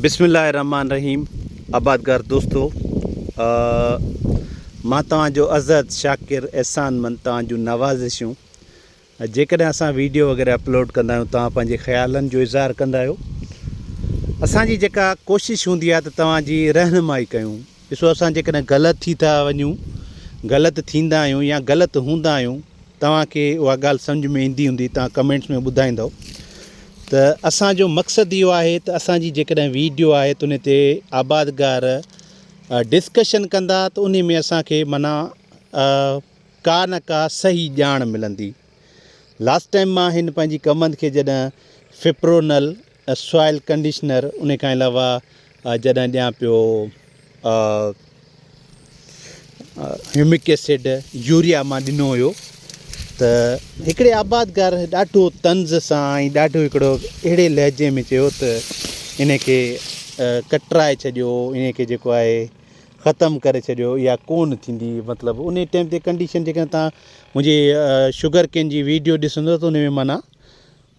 बिस्मिल्लाहिर्रहमानिर्रहीम। आबादगार दोस्तों, मां तव्हांजो अज़द शाकिर एहसान मंद तव्हांजूं नवाज़िशूं। जेकॾहिं असां वीडियो वग़ैरह अपलोड कंदा आहियूं, तव्हां पंहिंजे ख़्यालनि जो इज़हार कंदा आहियो। असांजी जेका कोशिशि हूंदी आहे त तव्हांजी रहनुमाई कयूं। ॾिसो, असां जेकॾहिं ग़लति थी था वञूं, ग़लति थींदा आहियूं या ग़लति हूंदा आहियूं, तव्हांखे उहा ॻाल्हि सम्झ में ईंदी हूंदी, तव्हां कमेंट्स में ॿुधाईंदव। त असांजो मक़सदु इहो आहे त असांजी जेकॾहिं वीडियो आहे त उन ते आबादगार डिस्कशन कंदा त उन में असांखे माना का न का सही ॼाण मिलंदी। लास्ट टाइम मां हिन पंहिंजी कमंद खे जॾहिं फिप्रोनल सॉइल कंडीशनर, उन खां अलावा जॾहिं ॾियां पियो ह्यूमिक एसिड यूरिया मां ॾिनो हुयो, त हिकिड़े आबादगार ॾाढो तंज़ सां ऐं ॾाढो हिकिड़ो अहिड़े लहजे में चयो त इन खे कटराए छॾियो, इन खे जेको आहे ख़तमु करे छॾियो, या कोन थींदी। मतिलबु उन टाइम ते कंडीशन जेकॾहिं तव्हां मुंहिंजी शुगर केन जी वीडियो ॾिसंदो त उन में माना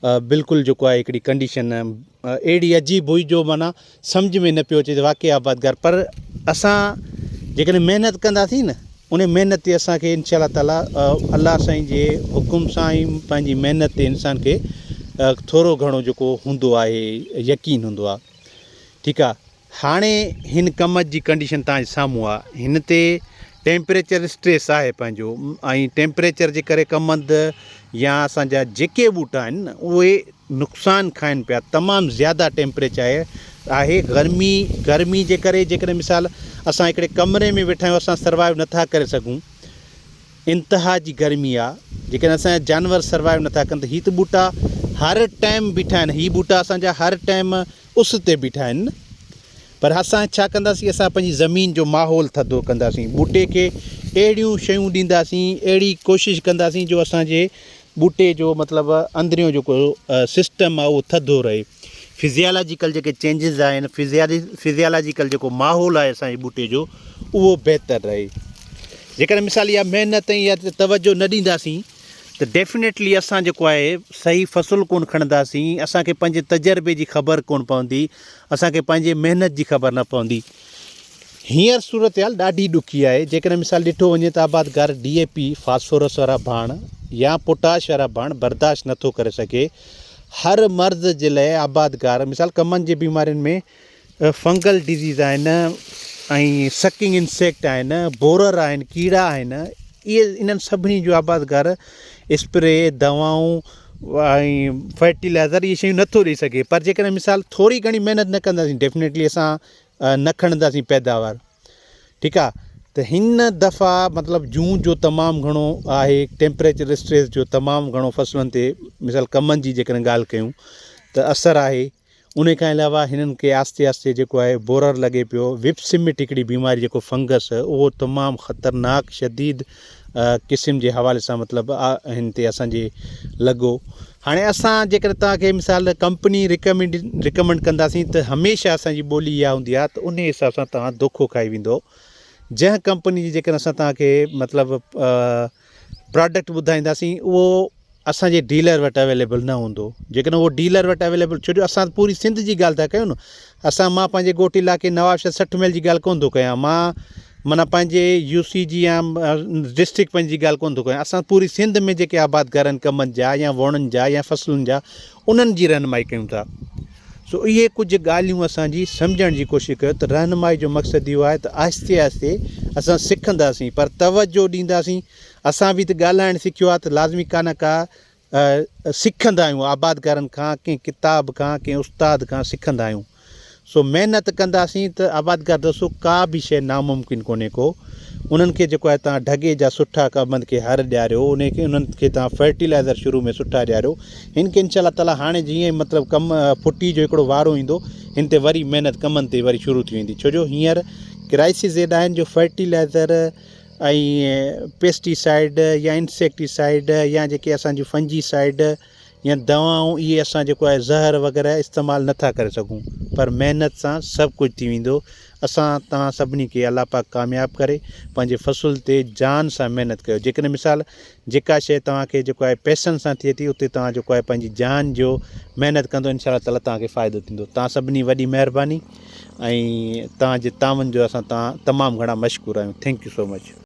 बिल्कुलु जेको आहे हिकिड़ी कंडीशन अहिड़ी अजीब हुई जो माना सम्झ में न पियो अचे त वाक़ई आबादगार। पर असां जेकॾहिं महिनत कंदासीं न, उन महिनत ते असांखे इंशा ताला अल्लाह साईं जे हुकुम सां ई पंहिंजी महिनत ते इंसान खे थोरो घणो जेको हूंदो आहे यकीन हूंदो आहे। ठीकु आहे, हाणे हिन कम जी कंडीशन तव्हांजे साम्हूं आहे। हिन ते टेम्परेचर स्ट्रेस आहे पंहिंजो, ऐं टेम्परेचर जे करे कमंद या असांजा जेके ॿूटा आहिनि न, उहे नुक़सानु खाइनि पिया। तमामु ज़्यादा टेम्परेचर आहे। गर्मी जे करे जेकॾहिं मिसाल असां हिकिड़े कमरे में वेठा आहियूं, असां सर्वाइव नथा करे सघूं, इंतिहा जी गर्मी आहे। जेकॾहिं असांजा जानवर सर्वाइव नथा कनि त हीअ त ॿूटा हर टाइम बीठा आहिनि, हीअ ॿूटा असांजा हर टाइम उस ते बीठा आहिनि। पर असां छा कंदासीं, असां पंहिंजी ज़मीन जो माहौल थधो कंदासीं, ॿूटे खे अहिड़ियूं शयूं ॾींदासीं, अहिड़ी कोशिशि कंदासीं जो असांजे ॿूटे जो मतिलबु अंदरियों जेको सिस्टम आहे उहो थधो रहे। फिज़ियालॉजिकल जेके चेंजिस आहिनि, फिज़ियालॉजिकल जेको माहौल आहे असांजे ॿूटे जो, उहो बहितरु रहे। जेकॾहिं मिसाल इहा महिनत ऐं इहा तवजो न ॾींदासीं त डेफिनेटली असां जेको आहे सही फ़सुलु कोन खणंदासीं, असांखे पंहिंजे तजुर्बे जी ख़बर कोन पवंदी, असांखे पंहिंजे महिनत जी ख़बर न पवंदी। हींअर सूरत हाल ॾाढी ॾुखी आहे। जेकॾहिं मिसाल ॾिठो वञे त आबादगार DAP फास्फोरस वारा भाण या पोटाश वारा भाण बर्दाश्त नथो करे सघे। हर मर्द जे लाइ आबादगार मिसाल कमनि जी बीमारियुनि में फंगल डिज़ीज़ आहिनि, ऐं सकिंग इंसेक्ट आहिनि, बोरर आहिनि, कीड़ा आहिनि, इहे इन्हनि सभिनी जो आबादगार स्प्रे दवाऊं ऐं फर्टिलाइज़र इहे शयूं नथो ॾेई सघे। पर जेकॾहिं मिसाल थोरी घणी महिनत न कंदासीं, डेफिनेटली असां न खणंदासीं पैदावार। ठीकु आहे, त हिन दफ़ा मतिलबु जून जो तमामु घणो आहे, टेम्परेचर स्ट्रेस जो तमामु घणो फ़सलुनि ते मिसाल कमनि जी जेकॾहिं ॻाल्हि कयूं त असरु आहे। उन खां अलावा हिननि खे आस्ते आस्ते जेको आहे बोरर लॻे पियो। विप्सिमिट हिकिड़ी बीमारी जेको फंगस, उहो तमामु ख़तरनाक शदीद क़िस्म जे हवाले सां मतिलबु हिन ते असांजे लॻो। हाणे असां जेकॾहिं तव्हांखे मिसाल कंपनी रिकमेंड कंदासीं त हमेशह असांजी ॿोली इहा हूंदी आहे त उन हिसाब सां तव्हां धोखो खाई वेंदो। जंहिं कंपनी जी जेकॾहिं असां तव्हांखे मतिलबु प्रोडक्ट ॿुधाईंदासीं, उहो असांजे डीलर वटि अवेलेबल न हूंदो। जेकॾहिं उहो डीलर वटि अवेलेबल, छो जो असां पूरी सिंध जी ॻाल्हि था कयूं न, मां पंहिंजे ॻोठ इलाइक़े नवाबशाह 60 माइल जी ॻाल्हि कोन थो कयां, मां माना पंहिंजे UC जी या डिस्ट्रिक्ट पंहिंजी ॻाल्हि कोन थो कयां। असां पूरी सिंध में जेके आबादगार आहिनि कमनि जा या वणनि जा या फ़सलुनि जा, उन्हनि जी रहनुमाई कयूं था। सो इहे कुझु ॻाल्हियूं असांजी सम्झण जी कोशिशि कयो त रहनुमाई जो मक़सदु इहो आहे त आहिस्ते आहिस्ते असां सिखंदासीं, पर तवजो ॾींदासीं। असां बि त ॻाल्हाइणु सिखियो आहे त लाज़मी का न का सिखंदा आहियूं आबादगारनि खां, कंहिं किताब खां, कंहिं उस्ताद खां सिखंदा आहियूं। सो महिनत कंदासीं त आबादगार दोस्तो का बि शइ नामुमकिन कोन्हे को। उन्हनि खे जेको आहे तव्हां ढगे जा सुठा कमंद खे हर ॾियारियो, उन्हनि खे तव्हां फर्टिलाइज़र शुरू में सुठा ॾियारियो। हिन खे इंशा ताला हाणे जीअं मतिलबु फुटी जो हिकिड़ो वारो ईंदो, हिन ते वरी महिनत कमनि ते वरी शुरू थी वेंदी। छो जो हींअर क्राइसिस एॾा आहिनि जो फर्टिलाइज़र ऐं पेस्टिसाइड या इंसेक्टिसाइड या जेके असांजी फंजीसाइड या दवाऊं, इहे असां जेको आहे ज़हर वग़ैरह इस्तेमालु नथा करे सघूं। पर महिनत सां सभु कुझु थी वेंदो। असां तव्हां सभिनी खे अलाह पाक कामयाबु करे पंहिंजे फ़सुल ते जान सां महिनत कयो। जेकॾहिं मिसाल जेका शइ तव्हांखे जेको आहे पैसनि सां थिए थी उते तव्हां जेको आहे पंहिंजी जान जो महिनत कंदो इंशा अल्लाह ताला तव्हांखे फ़ाइदो थींदो। तव्हां सभिनी वॾी महिरबानी ऐं तव्हांजे तावन जो असां तमामु घणा मशकूर आहियूं। Thank you so much.